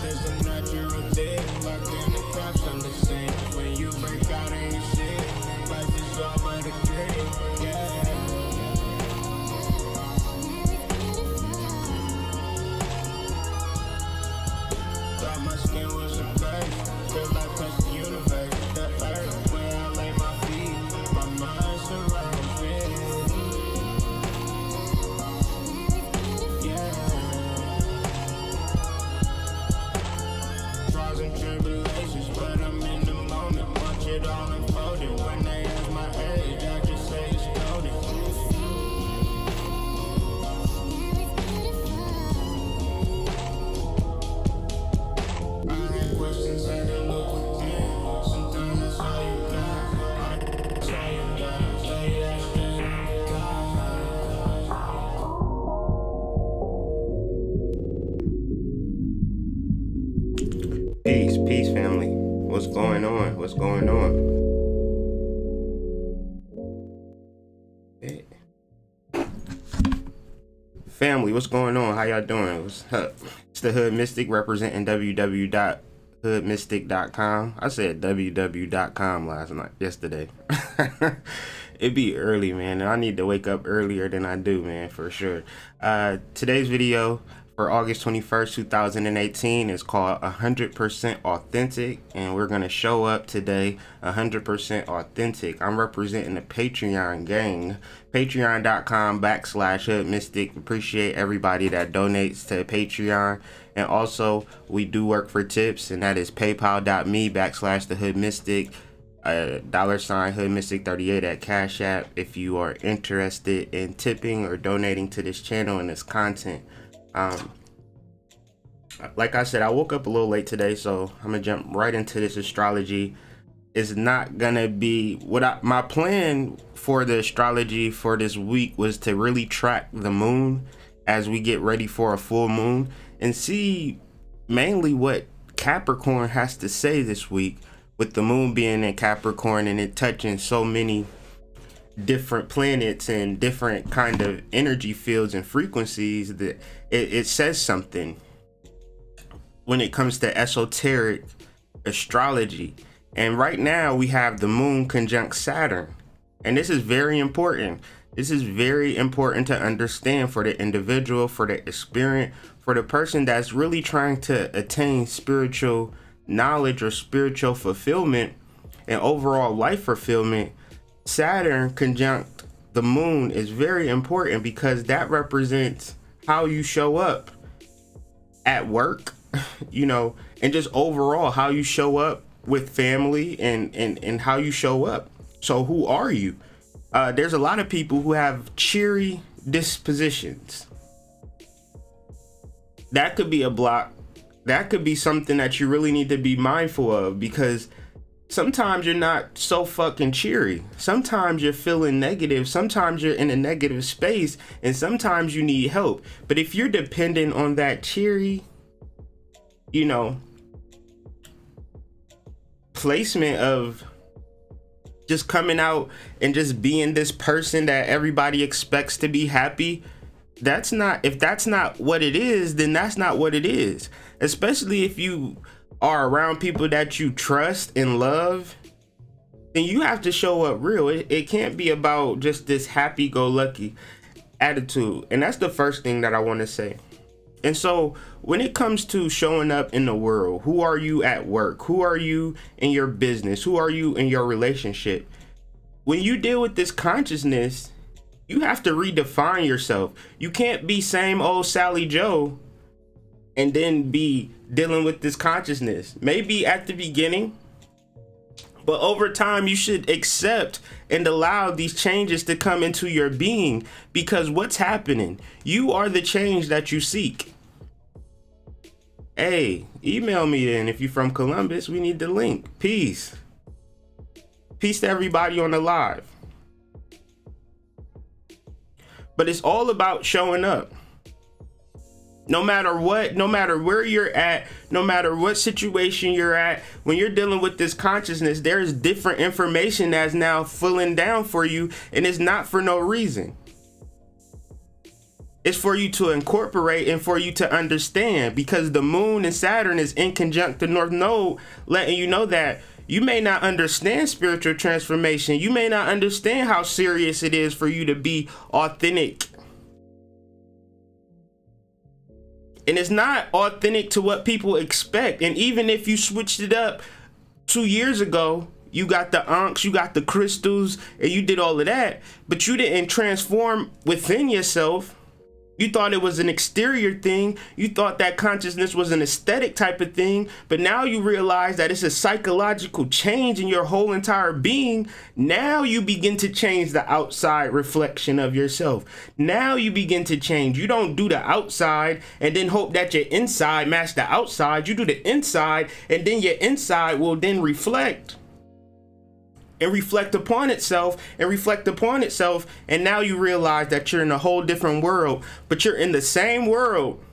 There's a natural thing, but then the cops on the same. When you break out and you see, life is all but a dream, yeah. Thought my skin was a place, feel like touch the universe, the earth, where I lay my feet, my mind surrounds me, yeah. Trials and tribulations, but I'm in the moment. Watch it all unfolding. When they ask my age, I just say it's golden. I had questions, had to look within. Sometimes that's all you got. That's all you got. Say that shit on God. Peace, family. What's going on? What's going on? Hey. Family, what's going on? How y'all doing? What's up? It's the Hoodmystic representing www.hoodmystic.com. I said www.com yesterday. It be early, man, and I need to wake up earlier than I do, man, for sure. Today's video for August 21st, 2018 is called 100% Authentic, and we're going to show up today 100% authentic. I'm representing the Patreon gang, patreon.com/Hoodmystic. Appreciate everybody that donates to Patreon, and also we do work for tips, and that is paypal.me/TheHoodMystic, $Hoodmystic38 at Cash App if you are interested in tipping or donating to this channel and this content. Like I said, I woke up a little late today, so I'm gonna jump right into this astrology. It's not gonna be what my plan for the astrology for this week was to really track the moon as we get ready for a full moon and see mainly what Capricorn has to say this week, with the moon being in Capricorn and it touching so many different planets and different kind of energy fields and frequencies, that it says something when it comes to esoteric astrology. And right now we have the moon conjunct Saturn, and this is very important. This is very important to understand for the individual, for the experience, for the person that's really trying to attain spiritual knowledge or spiritual fulfillment and overall life fulfillment. Saturn conjunct the moon is very important because that represents how you show up at work, you know, and just overall how you show up with family and how you show up. So who are you? There's a lot of people who have cheery dispositions. That could be a block. That could be something that you really need to be mindful of, because sometimes you're not so fucking cheery. Sometimes you're feeling negative. Sometimes you're in a negative space, and sometimes you need help. But if you're dependent on that cheery, you know, placement of just coming out and just being this person that everybody expects to be happy, that's not, if that's not what it is, then that's not what it is. Especially if you are around people that you trust and love, then you have to show up real. It can't be about just this happy-go-lucky attitude. And that's the first thing that I want to say. And so when it comes to showing up in the world, who are you at work? Who are you in your business? Who are you in your relationship? When you deal with this consciousness, You have to redefine yourself. You can't be same old Sally Joe and then be dealing with this consciousness. Maybe at the beginning, but over time you should accept and allow these changes to come into your being, because what's happening? You are the change that you seek. Hey, email me then if you're from Columbus. We need the link. Peace. Peace to everybody on the live. But it's all about showing up. No matter what, no matter where you're at, no matter what situation you're at, when you're dealing with this consciousness, there's different information that's now filling down for you, and it's not for no reason. It's for you to incorporate and for you to understand, because the moon and Saturn is in conjunct the North Node, letting you know that you may not understand spiritual transformation. You may not understand how serious it is for you to be authentic. And it's not authentic to what people expect. And even if you switched it up 2 years ago, you got the ankhs, you got the crystals, and you did all of that, but you didn't transform within yourself. You thought it was an exterior thing. You thought that consciousness was an aesthetic type of thing, but now you realize that it's a psychological change in your whole entire being. Now you begin to change the outside reflection of yourself. Now you begin to change. You don't do the outside and then hope that your inside match the outside. You do the inside, and then your inside will then reflect. And reflect upon itself and reflect upon itself. And now you realize that you're in a whole different world, but you're in the same world,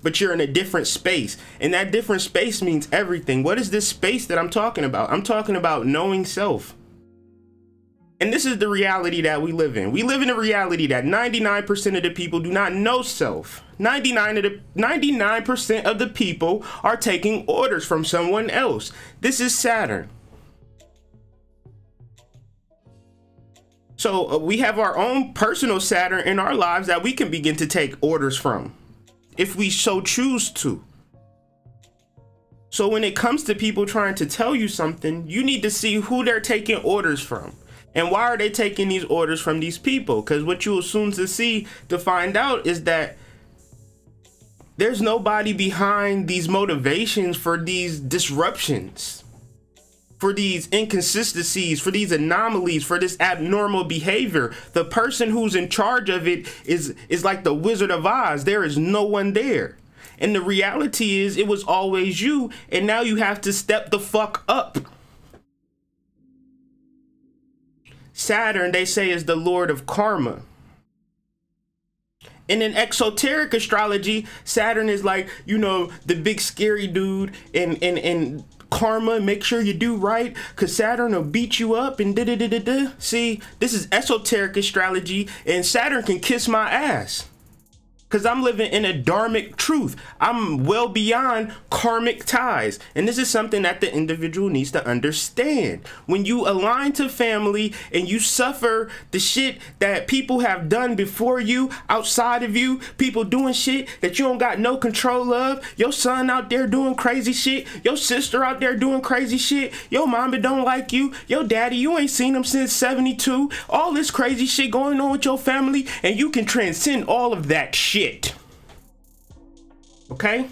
but you're in a different space. And that different space means everything. What is this space that I'm talking about? I'm talking about knowing self. And this is the reality that we live in. We live in a reality that 99% of the people do not know self. 99% of the people are taking orders from someone else. This is Saturn. So we have our own personal Saturn in our lives that we can begin to take orders from, if we so choose to. So when it comes to people trying to tell you something, you need to see who they're taking orders from. And why are they taking these orders from these people? Because what you will soon to find out is that there's nobody behind these motivations for these disruptions, for these inconsistencies, for these anomalies, for this abnormal behavior. The person who's in charge of it is like the Wizard of Oz. There is no one there. And the reality is it was always you, and now you have to step the fuck up. Saturn, they say, is the Lord of Karma. And in exoteric astrology, Saturn is like, you know, the big scary dude, and karma, make sure you do right, because Saturn will beat you up and da-da-da-da-da. See, this is esoteric astrology, and Saturn can kiss my ass, because I'm living in a dharmic truth. I'm well beyond karmic ties. And this is something that the individual needs to understand. When you align to family and you suffer the shit that people have done before you, outside of you, people doing shit that you don't got no control of, your son out there doing crazy shit, your sister out there doing crazy shit, your mama don't like you, your daddy, you ain't seen him since 72, all this crazy shit going on with your family, and you can transcend all of that shit. Okay?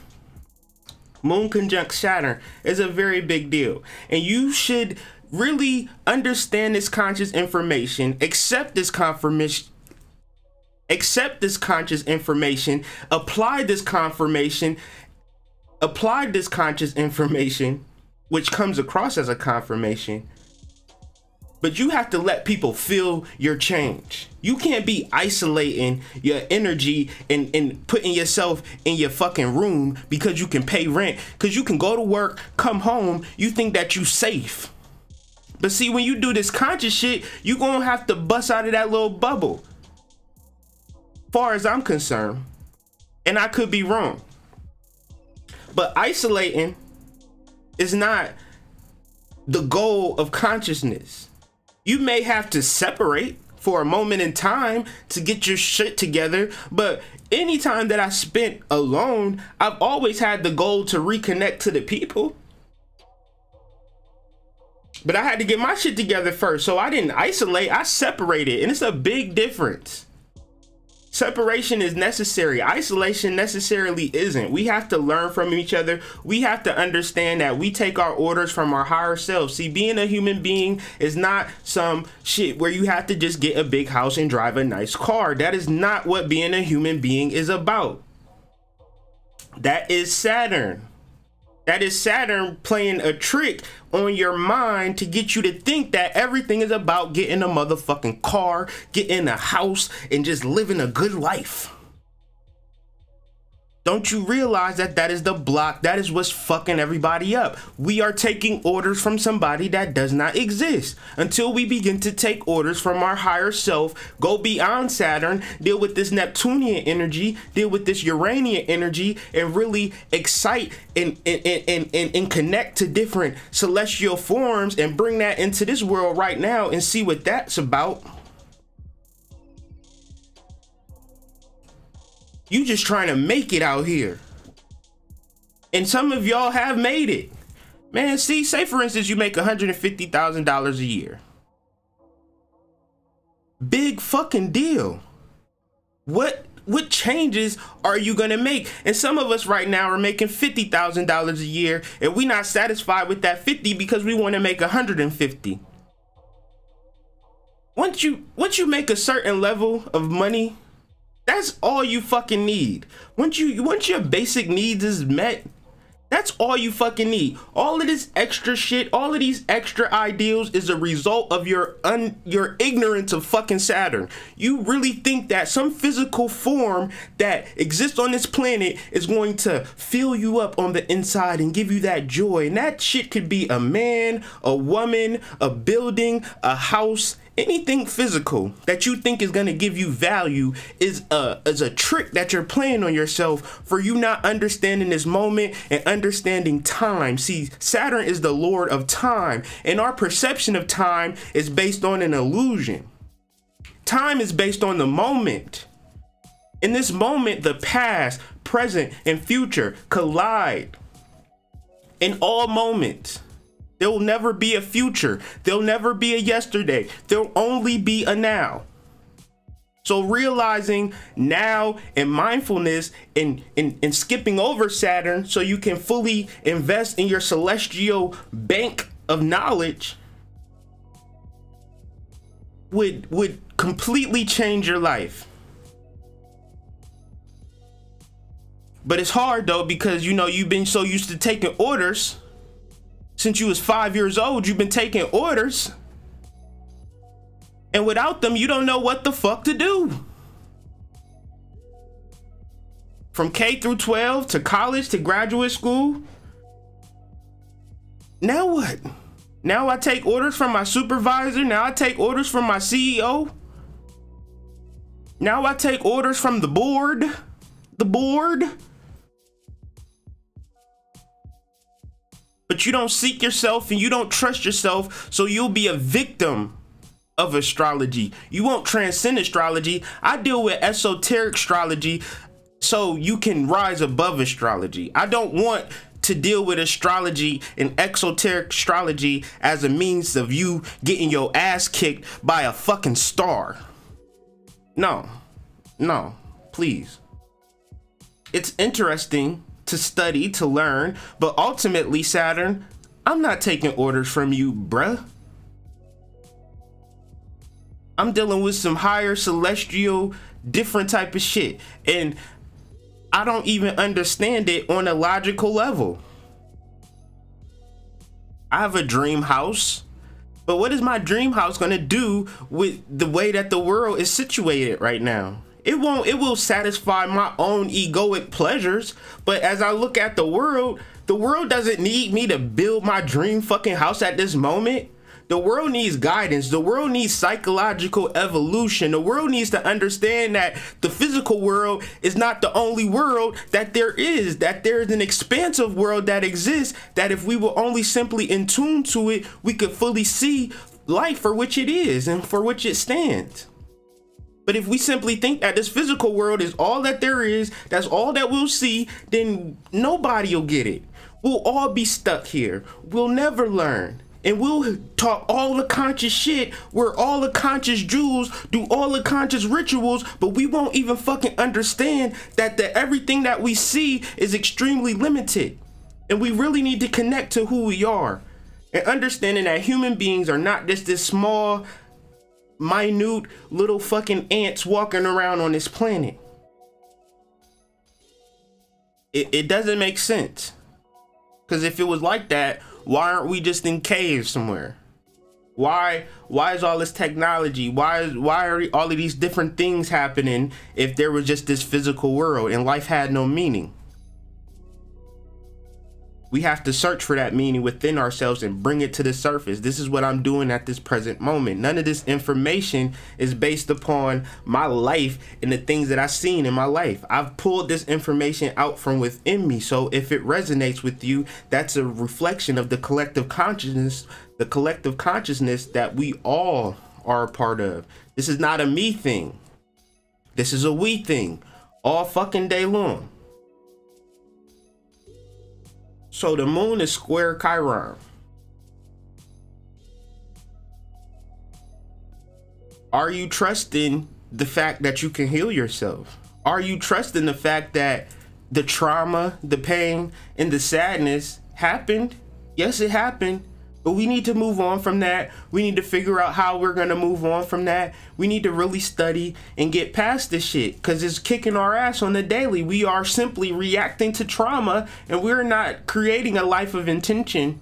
Moon conjunct Saturn is a very big deal, and you should really understand this conscious information, accept this confirmation, accept this conscious information, apply this confirmation, apply this conscious information, which comes across as a confirmation. But you have to let people feel your change. You can't be isolating your energy and putting yourself in your fucking room because you can pay rent, because you can go to work, come home, you think that you safe. But see, when you do this conscious shit, you gonna have to bust out of that little bubble. Far as I'm concerned, and I could be wrong, but isolating is not the goal of consciousness. You may have to separate for a moment in time to get your shit together, but anytime that I spent alone, I've always had the goal to reconnect to the people. But I had to get my shit together first. So I didn't isolate, I separated. And it's a big difference. Separation is necessary. Isolation necessarily isn't. We have to learn from each other. We have to understand that we take our orders from our higher self. See, being a human being is not some shit where you have to just get a big house and drive a nice car. That is not what being a human being is about. That is Saturn. That is Saturn playing a trick on your mind to get you to think that everything is about getting a motherfucking car, getting a house, and just living a good life. Don't you realize that that is the block? That is what's fucking everybody up. We are taking orders from somebody that does not exist. Until we begin to take orders from our higher self, go beyond Saturn, deal with this Neptunian energy, deal with this Uranian energy, and really excite and connect to different celestial forms and bring that into this world right now and see what that's about. You just trying to make it out here. And some of y'all have made it. Man, see, say for instance, you make $150,000 a year. Big fucking deal. What changes are you gonna make? And some of us right now are making $50,000 a year, and we not satisfied with that 50 because we want to make 150. Once you make a certain level of money, that's all you fucking need. Once your basic needs is met, that's all you fucking need. All of this extra shit, all of these extra ideals is a result of your ignorance of fucking Saturn. You really think that some physical form that exists on this planet is going to fill you up on the inside and give you that joy. And that shit could be a man, a woman, a building, a house. Anything physical that you think is going to give you value is a trick that you're playing on yourself for you not understanding this moment and understanding time. See, Saturn is the lord of time, and our perception of time is based on an illusion. Time is based on the moment. In this moment, the past, present, and future collide. In all moments. There will never be a future. There'll never be a yesterday. There'll only be a now. So realizing now and mindfulness and skipping over Saturn so you can fully invest in your celestial bank of knowledge would completely change your life. But it's hard though, because you know you've been so used to taking orders. Since you was 5 years old, you've been taking orders. And without them, you don't know what the fuck to do. From K through 12 to college to graduate school. Now what? Now I take orders from my supervisor. Now I take orders from my CEO. Now I take orders from the board. The board. But you don't seek yourself and you don't trust yourself, so you'll be a victim of astrology. You won't transcend astrology. I deal with esoteric astrology so you can rise above astrology. I don't want to deal with astrology and exoteric astrology as a means of you getting your ass kicked by a fucking star. No, please. It's interesting to study, to learn, but ultimately, Saturn, I'm not taking orders from you, bruh. I'm dealing with some higher celestial, different type of shit, and I don't even understand it on a logical level. I have a dream house, but what is my dream house gonna do with the way that the world is situated right now? It will satisfy my own egoic pleasures, but as I look at the world doesn't need me to build my dream fucking house at this moment. The world needs guidance. The world needs psychological evolution. The world needs to understand that the physical world is not the only world that there is, that there is an expansive world that exists, that if we were only simply in tune to it, we could fully see life for which it is and for which it stands. But if we simply think that this physical world is all that there is, that's all that we'll see, then nobody will get it. We'll all be stuck here. We'll never learn. and we'll talk all the conscious shit, we're all the conscious jewels, do all the conscious rituals, but we won't even fucking understand that everything that we see is extremely limited. And we really need to connect to who we are, and understanding that human beings are not just this small, minute little fucking ants walking around on this planet. It doesn't make sense. Because if it was like that, why aren't we just in caves somewhere? Why is all this technology? Why are all of these different things happening if there was just this physical world and life had no meaning? We have to search for that meaning within ourselves and bring it to the surface. This is what I'm doing at this present moment. None of this information is based upon my life and the things that I've seen in my life. I've pulled this information out from within me. So if it resonates with you, that's a reflection of the collective consciousness that we all are a part of. This is not a me thing. This is a we thing all fucking day long. So the moon is square Chiron. Are you trusting the fact that you can heal yourself? Are you trusting the fact that the trauma, the pain, and the sadness happened? Yes, it happened, but we need to move on from that. We need to figure out how we're gonna move on from that. We need to really study and get past this shit, because it's kicking our ass on the daily. We are simply reacting to trauma, and we're not creating a life of intention.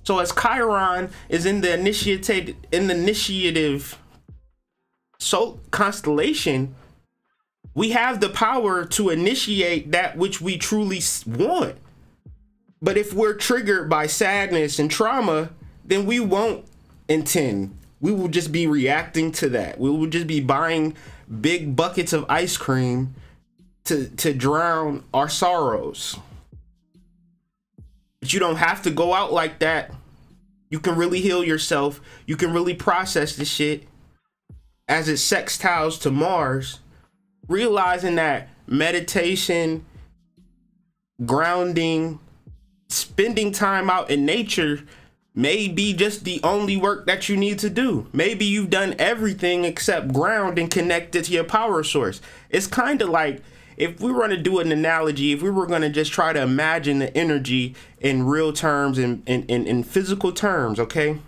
So as Chiron is in the initiative so constellation, we have the power to initiate that which we truly want. But if we're triggered by sadness and trauma, then we won't intend. We will just be reacting to that. We will just be buying big buckets of ice cream to drown our sorrows. But you don't have to go out like that. You can really heal yourself. You can really process the shit as it sextiles to Mars, realizing that meditation, grounding, spending time out in nature may be just the only work that you need to do. Maybe you've done everything except ground and connect it to your power source. It's kind of like, if we were going to do an analogy, if we were going to just try to imagine the energy in real terms and in physical terms, okay?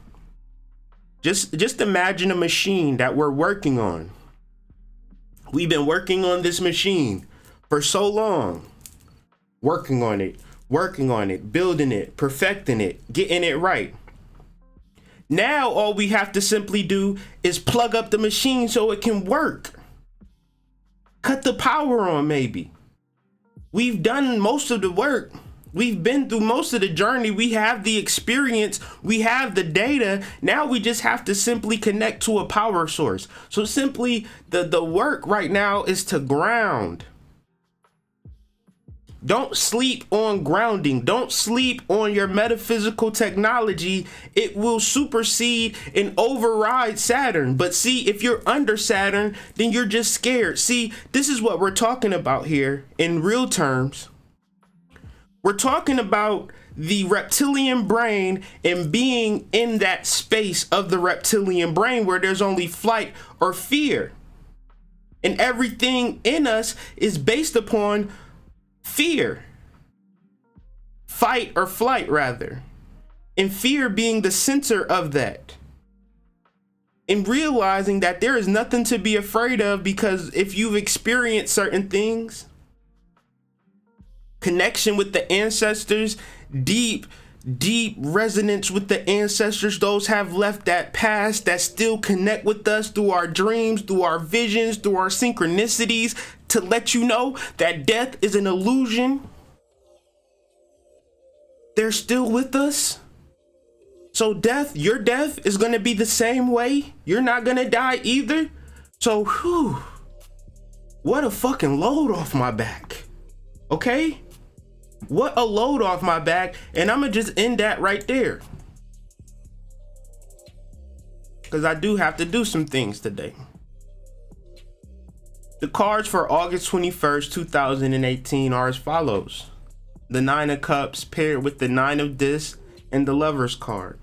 Just imagine a machine that we're working on. We've been working on this machine for so long, working on it, building it, perfecting it, getting it right. Now all we have to simply do is plug up the machine so it can work. Cut the power on maybe. We've done most of the work. We've been through most of the journey. We have the experience. We have the data. Now we just have to simply connect to a power source. So simply the work right now is to ground. Don't sleep on grounding. Don't sleep on your metaphysical technology. It will supersede and override Saturn. But see, if you're under Saturn, then you're just scared. See, this is what we're talking about here in real terms. We're talking about the reptilian brain and being in that space of the reptilian brain where there's only flight or fear. And everything in us is based upon fear, fight or flight rather, and fear being the center of that, and realizing that there is nothing to be afraid of, because if you've experienced certain things, connection with the ancestors, deep resonance with the ancestors, those have left that past that still connect with us through our dreams, through our visions, through our synchronicities, to let you know that death is an illusion. They're still with us. So your death is going to be the same way. You're not going to die either. So whew, what a fucking load off my back. Okay? What a load off my back. And I'm going to just end that right there, because I do have to do some things today. The cards for August 21st, 2018 are as follows. The Nine of Cups paired with the Nine of Discs and the Lover's card.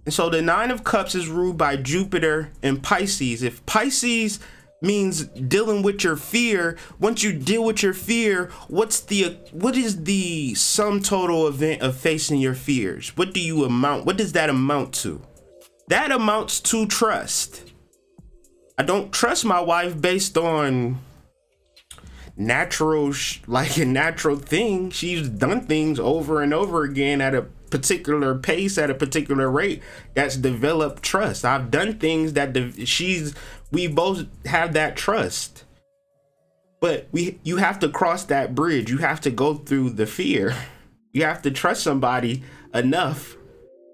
And so the Nine of Cups is ruled by Jupiter and Pisces. If Pisces means dealing with your fear, once you deal with your fear, what is the sum total event of facing your fears? What does that amount to? That amounts to trust. I don't trust my wife based on natural, like a natural thing. She's done things over and over again at a particular pace, at a particular rate. That's developed trust. I've done things that we both have that trust. But you have to cross that bridge. You have to go through the fear. You have to trust somebody enough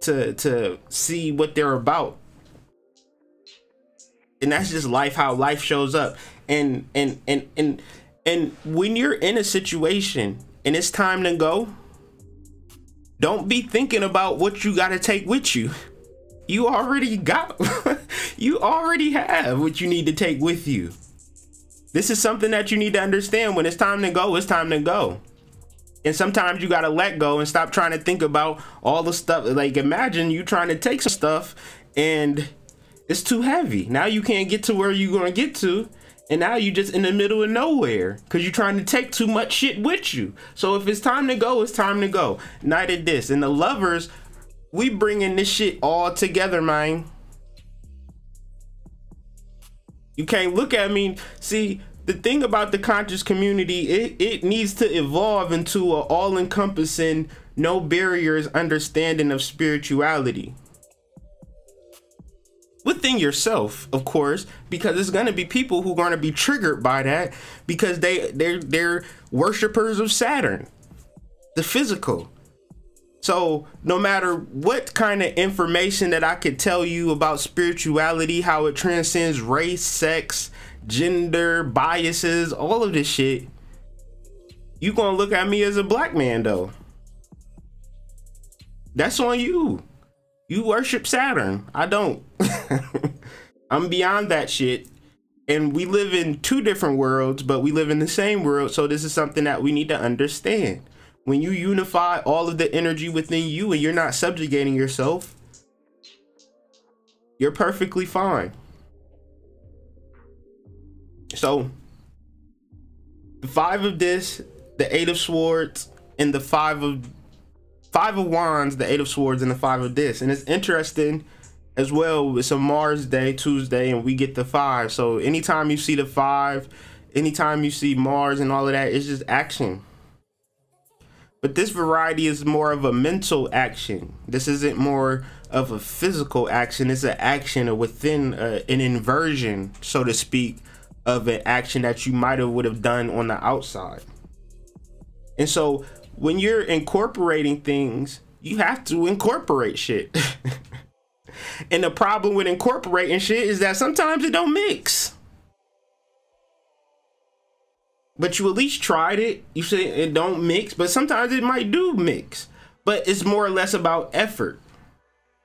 to see what they're about. And that's just life, how life shows up. And when you're in a situation and it's time to go, don't be thinking about what you got to take with you. You already have what you need to take with you. This is something that you need to understand. When it's time to go, it's time to go. And sometimes you got to let go and stop trying to think about all the stuff. Like, imagine you trying to take some stuff and it's too heavy. Now you can't get to where you're going to get to. And now you're just in the middle of nowhere because you're trying to take too much shit with you. So if it's time to go, it's time to go. Night of this. And the Lovers, we bringing this shit all together, man. You can't look at me. See, the thing about the conscious community, it needs to evolve into an all-encompassing, no barriers understanding of spirituality. Within yourself, of course, because there's going to be people who are going to be triggered by that because they're worshipers of Saturn, the physical. So no matter what kind of information that I could tell you about spirituality, how it transcends race, sex, gender, biases, all of this shit, you're going to look at me as a black man, though. That's on you. You worship Saturn. I don't. I'm beyond that shit. And we live in two different worlds, but we live in the same world. So this is something that we need to understand. When you unify all of the energy within you and you're not subjugating yourself, you're perfectly fine. So the Five of this, the Eight of Swords, and the Five of Wands, the Eight of Swords, and the Five of this. And it's interesting as well. It's a Mars day, Tuesday, and we get the 5. So anytime you see the 5, anytime you see Mars and all of that, it's just action. But this variety is more of a mental action. This isn't more of a physical action. It's an action within an inversion, so to speak, of an action that you might have would have done on the outside. And so when you're incorporating things, you have to incorporate shit. And the problem with incorporating shit is that sometimes it don't mix. But you at least tried it. You say it don't mix, but sometimes it might do mix. But it's more or less about effort.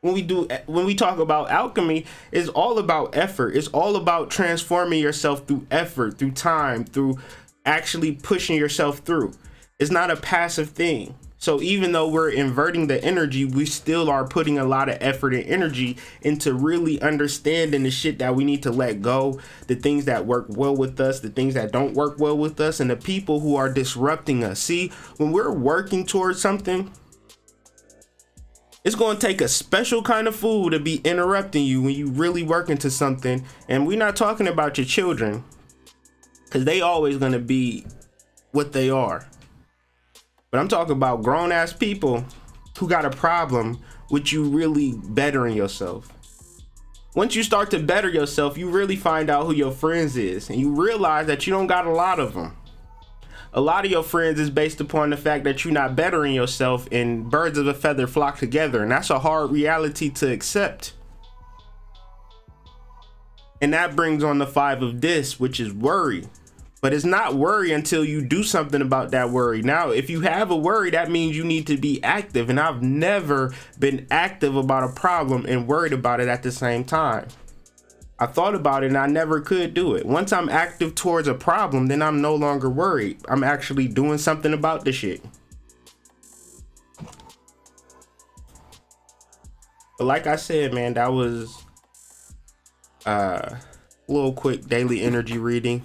When we talk about alchemy, it's all about effort. It's all about transforming yourself through effort, through time, through actually pushing yourself through. It's not a passive thing. So even though we're inverting the energy, we still are putting a lot of effort and energy into really understanding the shit that we need to let go, the things that work well with us, the things that don't work well with us, and the people who are disrupting us. See, when we're working towards something, it's going to take a special kind of fool to be interrupting you when you really working to something. And we're not talking about your children, because they always going to be what they are. But I'm talking about grown-ass people who got a problem with you really bettering yourself. Once you start to better yourself, you really find out who your friends is, and you realize that you don't got a lot of them. A lot of your friends is based upon the fact that you're not bettering yourself, and birds of a feather flock together, and that's a hard reality to accept. And that brings on the 5 of this, which is worry. But it's not worry until you do something about that worry. Now, if you have a worry, that means you need to be active. And I've never been active about a problem and worried about it at the same time. I thought about it and I never could do it. Once I'm active towards a problem, then I'm no longer worried. I'm actually doing something about the shit. But like I said, man, that was a little quick daily energy reading.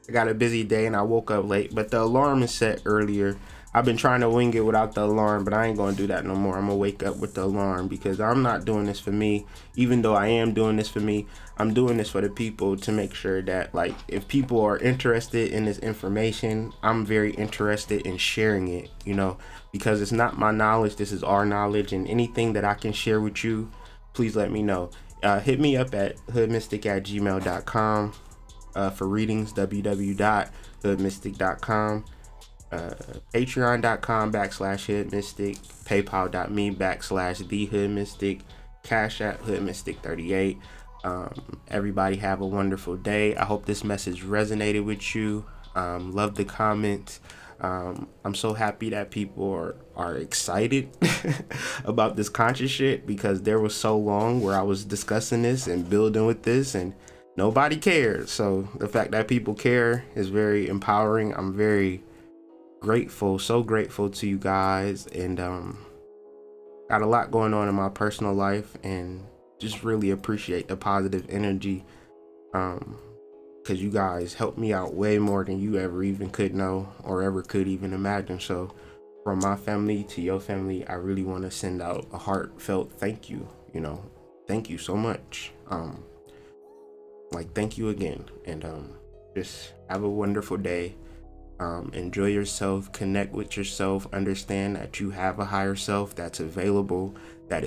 I got a busy day and I woke up late, but the alarm is set earlier. I've been trying to wing it without the alarm, but I ain't gonna do that no more. I'm gonna wake up with the alarm because I'm not doing this for me. Even though I am doing this for me, I'm doing this for the people, to make sure that, like, if people are interested in this information, I'm very interested in sharing it, you know, because it's not my knowledge, this is our knowledge, and anything that I can share with you, please let me know. Hit me up at hoodmystic@gmail.com for readings, www.hoodmystic.com. Patreon.com/hoodmystic, paypal.me/TheHoodMystic, Cash at Hoodmystic38. Everybody have a wonderful day. I hope this message resonated with you. Love the comments. I'm so happy that people are excited about this conscious shit, because there was so long where I was discussing this and building with this and nobody cared. So the fact that people care is very empowering. I'm very grateful, so grateful to you guys, and got a lot going on in my personal life, and just really appreciate the positive energy, because you guys helped me out way more than you ever even could know or ever could even imagine. So from my family to your family, I really want to send out a heartfelt thank you. You know, thank you so much. Like, thank you again, and just have a wonderful day. Enjoy yourself, connect with yourself, understand that you have a higher self that's available, that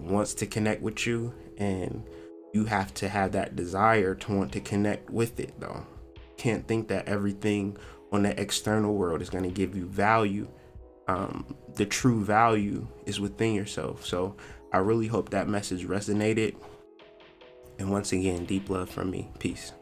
wants to connect with you, and you have to have that desire to want to connect with it though. Can't think that everything on the external world is going to give you value. The true value is within yourself. So I really hope that message resonated, and once again, deep love from me. Peace.